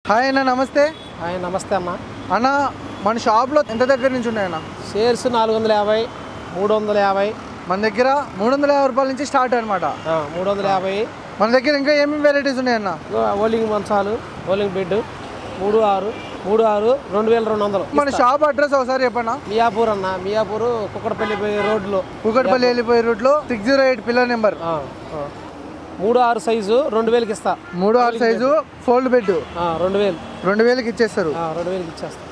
Hi అన్న, నమస్తే. Hi నమస్తే అన్న. అన్న, మన షాప్లో ఎంత దగ్గర నుంచి ఉన్నాయన్న? షేర్స్ 450, 350. మన దగ్గర 350 రూపాయల నుంచి స్టార్ట్ అనమాట. 350. మన దగ్గర ఇంకా ఏమేమి వెరైటీస్ ఉన్నాయన్న? ఓలింగ్ మంచాలు, ఓలింగ్ బెడ్ 36, 2200. మన షాప్ అడ్రస్ ఒకసారి చెప్పన్నా. మియాపూర్ అన్న, మియాపూర్ కుక్కడపల్లి రోడ్లో, కూకట్పల్లి వెళ్ళిపోయే రూట్లో 608 పిల్లర్ నెంబర్. 36 సైజు 2000కి ఇస్తా. 36 సైజు ఫోల్డ్ బెడ్ 2000కి ఇచ్చేస్తారు. 2000కి ఇచ్చేస్తా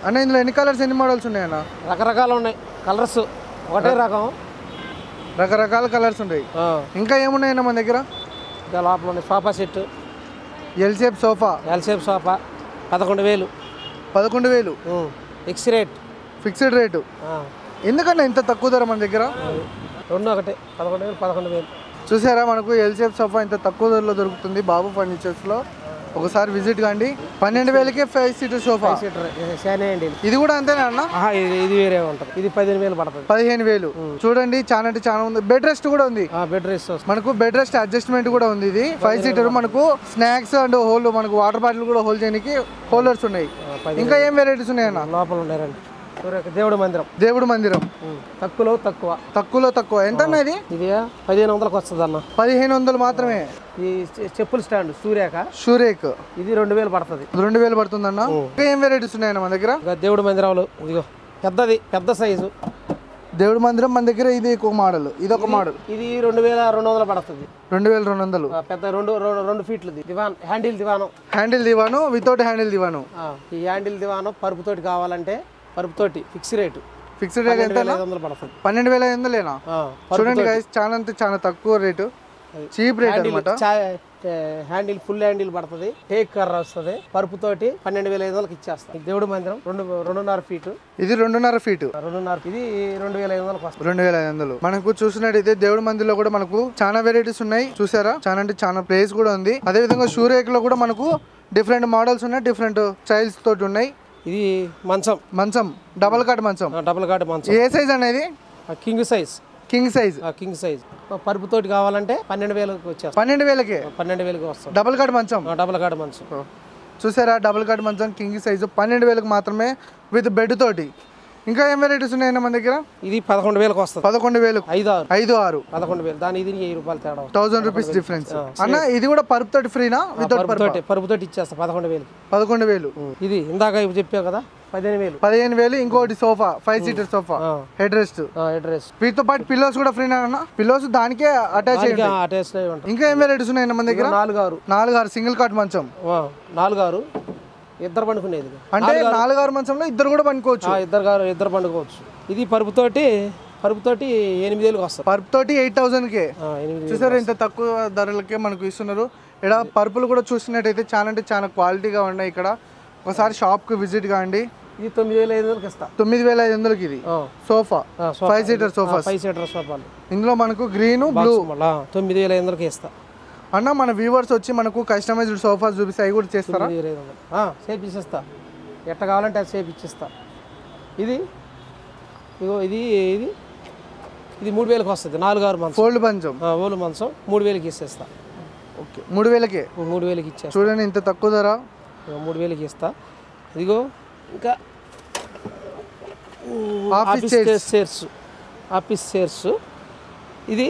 అన్న. ఇందులో ఎన్ని కలర్స్, ఎన్ని మోడల్స్ ఉన్నాయన్న? రకరకాలు ఉన్నాయి కలర్స్, ఒకటే రకం, రకరకాల కలర్స్ ఉన్నాయి. ఇంకా ఏమున్నాయన్న మన దగ్గర? ఇంకా లోపల ఉన్నాయి sofa set, L shape sofa. L shape sofa 11,000. 11,000 fix rate, fixed rate. ఎందుకన్నా ఇంత తక్కువ ధర మన దగ్గర? రెండు ఒకటే 11,000. చూసారా, మనకు ఎల్ షేప్ సోఫా ఇంత తక్కువ ధరలో దొరుకుతుంది బాబు ఫర్నిచర్స్లో. ఒకసారి విజిట్ కండి. 12,000కే 5 సీటర్ సోఫా. ఇది కూడా అంతేనా అన్న? ఇది వేరే ఉంటుంది, ఇది 15,000 పడుతుంది. 15,000. చూడండి, చాలా అంటే చాలా ఉంది. బెడ్ రెస్ట్ కూడా ఉంది. బెడ్ రెస్ట్ మనకు బెడ్ రెస్ట్ అడ్జస్ట్మెంట్ కూడా ఉంది. ఇది 5 సీటర్. మనకు స్నాక్స్ అండ్ హోల్, మనకు వాటర్ బాటిల్ కూడా హోల్డ్ చేయడానికి హోల్డర్స్ ఉన్నాయి. ఇంకా ఏం వెరైటీస్ ఉన్నాయన్న? లోపల ఉన్నాయండి. దేవుడు మందిరం, దేవుడు మందిరం తక్కువలో తక్కువ. ఎంత అన్న ఇది? ఇది 1,500కి వస్తుంది అన్న. 1,500 మాత్రమే. ఈ చెప్పుల స్టాండ్ షూరేక్ ఇది 2,000 పడుతుంది. 2,000 పడుతుంది అన్న. ఇంకా ఏం వెరైటీస్ ఉన్నాయన్న మన దగ్గర? దేవుడు మందిరాలు ఇదిగో పెద్ద సైజు దేవుడు మందిరం మన దగ్గర. ఇది ఒక మోడల్, ఇది ఒక మోడల్. ఇది 2,200 పడుతుంది. 2,200. పెద్ద 2 ఫీట్లు దివాన్, హ్యాండిల్ దివాను వితౌట్ హ్యాండిల్ దివాను. ఈ హ్యాండిల్ దివాను పరుపుతోటి కావాలంటే పరుపుతోటి ఫిక్స్ రేట్ ఎంత? 12,500 పడుతుంది. 12,500 చూడండి గైస్, చాలా అంటే చాలా తక్కువ రేటు, చీప్ రేట్ అన్నమాట. హ్యాండిల్ ఫుల్ హ్యాండిల్ పడుతుంది, టేక్ కర్ర వస్తుంది. పరుపుతోటి 12,500కి ఇచ్చేస్తాం. దేవుడు మందిరం 2.5 ఫీటు. ఇది 2.5 ఫీటు. ఇది 2,500కి వస్తుంది. 2,500. మనకు చూసినట్టయితే దేవుడు మందిరంలో కూడా మనకు చాలా వెరైటీస్ ఉన్నాయి. చూసారా, చాలా అంటే చాలా ప్లేస్ కూడా ఉంది. అదే విధంగా షూరేక్ లో కూడా మనకు డిఫరెంట్ మోడల్స్ ఉన్నాయి, డిఫరెంట్ స్టైల్స్ తోటి ఉన్నాయి. ఇది మంచం డబుల్ కాట్ మంచం. ఏ సైజ్ అనేది? King size. పరుపుతోటి కావాలంటే 12,000కి వచ్చేస్తాం. 12,000కి వస్తుంది. డబుల్ కాట్ మంచం. చూసారా, డబుల్ కాట్ మంచం కింగ్ సైజు 12,000కి మాత్రమే విత్ బెడ్ తోటి. ఇంకా ఏం వెరైటీస్ ఉన్నాయన్న మన దగ్గర? ఇది 11,000కి వస్తుంది. 11,000. 5,6 11,000. దాని ఇది 1000 రూపాయలు తేడా, 1000 రూపీస్ డిఫరెన్స్ అన్న. ఇది కూడా పరుపుతోటి ఫ్రీనా? పరుపుతోటి ఇచ్చేస్తా 11,000. 11,000. ఇది ఇందాక చెప్పావు కదా 15,000. ఇంకోటి sofa 5 seater sofa, head rest. వీటితో పాటు పిల్లోస్ కూడా ఫ్రీనా అన్న? పిల్లోస్ దానికే అటాచ్ అయ్యి ఉంటాయి. ఇంకా ఏం వెరైటీస్ ఉన్నాయన్న మన దగ్గర? 4 సింగిల్ కాట్ మంచం. 4 ఇద్దరు పండుకునేది. అంటే 4 మంచంలో ఇద్దరు కూడా పండుకోవచ్చు. ఇద్దరు పండుకోవచ్చు. ఇది పరుపుతోటి 8,000కి వస్తుంది. పరుపుతోటి 8,000కే. చూసారు, ఇంత తక్కువ ధరలకే మనకు ఇస్తున్నారు. ఇక్కడ పరుపులు కూడా చూసినట్టయితే చాలా అంటే చాలా క్వాలిటీగా ఉన్నాయి. ఇక్కడ ఒకసారి షాప్ కు విజిట్ కాండి. ఇది 9,500కి ఇస్తా. 9,500కి. ఇది సోఫా 5 సీటర్ సోఫాలు. ఇందులో మనకు గ్రీన్ బ్లూ 9,500కి ఇస్తా అన్న. మన వ్యూవర్స్ వచ్చి మనకు కస్టమైజ్డ్ సోఫాస్ చూపిస్తే అవి కూడా చేస్తారా? షేప్ ఇచ్చేస్తా, ఎట్ట కావాలంటే అది షేప్ ఇచ్చేస్తా. ఇది 3,000కి వస్తుంది. 4 మంచం, ఫోల్డ్ మంచం, 3,000కి ఇచ్చేస్తా. ఓకే, 3,000కే. 3,000కి ఇచ్చేస్తా. చూడండి, ఇంత తక్కువ ధర. 3,000కి ఇస్తా. ఇదిగో ఇంకా ఆఫీస్ చైర్స్ ఇది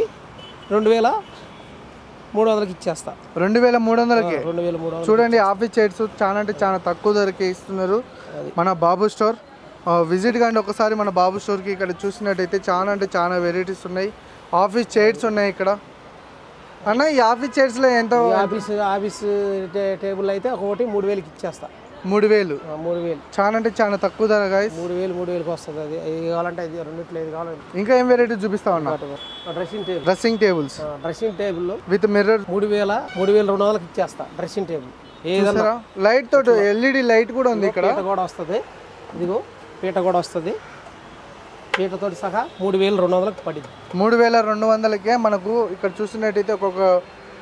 2,300కి ఇచ్చేస్తా. 2,300కే. చూడండి, ఆఫీస్ చైర్స్ చాలా అంటే చాలా తక్కువ ధరకే ఇస్తున్నారు మన బాబు స్టోర్. విజిట్ కానీ ఒకసారి మన బాబు స్టోర్కి. ఇక్కడ చూసినట్టయితే చాలా అంటే చాలా వెరైటీస్ ఉన్నాయి. ఆఫీస్ చైర్స్ ఉన్నాయి ఇక్కడ అన్న. ఈ ఆఫీస్ చైర్స్లో ఎంత? ఆఫీస్ టేబుల్ అయితే ఒకటి 3,000కి ఇచ్చేస్తా. 3,000. చాలా అంటే చాలా తక్కువ ధర గాయస్. 3,000కి వస్తుంది. అది కావాలంటే అది రెండిట్లో ఏది కావాలి. ఇంకా ఏం వెరైటీ చూపిస్తా ఉన్నా? డ్రెస్సింగ్ టేబుల్ విత్ మిర్రర్ 3,200కి ఇచ్చేస్తా. డ్రెస్సింగ్ టేబుల్ ఏదైనా లైట్ తోటి, ఎల్ఈడి లైట్ కూడా ఉంది ఇక్కడ. కూడా వస్తుంది. ఇదిగో పీట కూడా వస్తుంది. పీటతో సహా 3,200కి పడింది. 3,200కే మనకు ఇక్కడ చూసినట్టయితే ఒక్కొక్క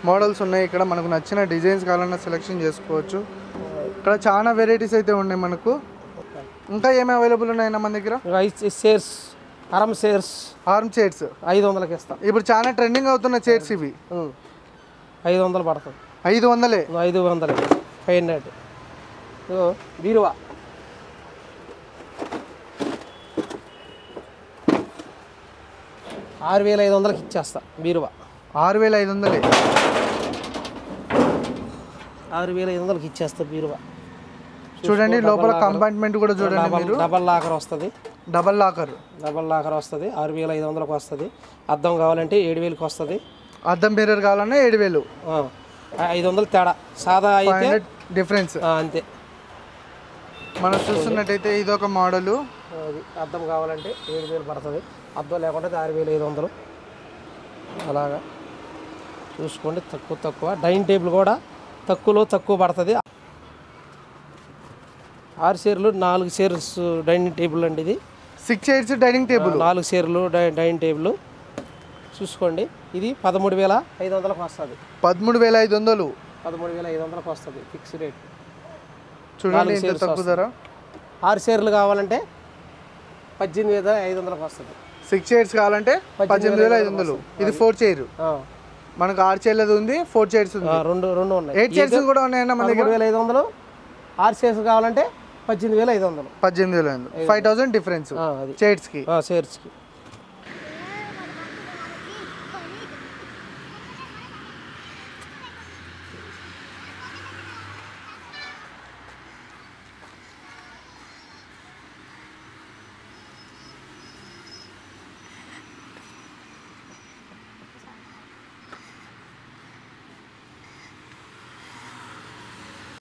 మోడల్స్ ఉన్నాయి. ఇక్కడ మనకు నచ్చిన డిజైన్స్ కావాలన్నా సెలెక్షన్ చేసుకోవచ్చు. ఇక్కడ చాలా వెరైటీస్ అయితే ఉన్నాయి మనకు. ఇంకా ఏమి అవైలబుల్ ఉన్నాయన్న మన దగ్గర? ఆర్మ్ చైర్స్ 500కి ఇస్తాం. ఇప్పుడు చాలా ట్రెండింగ్ అవుతున్న చైర్స్ ఇవి. 500 పడుతుంది. 500. 500 500 ఇదిగో బీరువా 6,500కి ఇచ్చేస్తా. బీరువా 6,500. 6,500కి ఇచ్చేస్తా బీరువా. చూడండి లోపల కంపార్ట్మెంట్ కూడా చూడండి మీరు. డబల్ లాకర్ వస్తుంది. డబల్ లాకర్ వస్తుంది. 6,500కి వస్తుంది. అద్దం కావాలంటే 7,000కి వస్తుంది. అద్దం మిర్రర్ కావాలన్నా 7,000. 500 తేడా. సాదా అయితే డిఫరెన్స్ అంతే. మనం చూస్తున్నట్టయితే ఇదొక మోడలు. అద్దం కావాలంటే 7,000 పడుతుంది. అద్దం లేకుంటే 6,500. అలాగా చూసుకోండి. తక్కువ. డైనింగ్ టేబుల్ కూడా తక్కువ పడుతుంది. 6 చైర్లు 4 చైర్స్ డైనింగ్ టేబుల్ అండి. ఇది 6 చైర్స్ డైనింగ్ టేబుల్, 4 చైర్లు డైనింగ్ టేబుల్. చూసుకోండి. ఇది 13,500కి వస్తుంది. 13,500. 13,500కి వస్తుంది ఫిక్స్ రేట్. చూడండి ఎంత తక్కువ ధర. 6 చైర్లు కావాలంటే 18,500కి వస్తుంది. 6 చైర్స్ కావాలంటే 18,500. ఇది 4 చైర్. మనకు 6 చైర్లది ఉంది, 4 చైర్స్ ఉంది. రెండు ఉన్నాయి. 8 చైర్స్ కూడా ఉన్నాయన్న మన దగ్గర. 13,500. 6 చైర్స్ కావాలంటే 18,500. 18,500. 5,000 డిఫరెన్స్ చైర్స్ కి.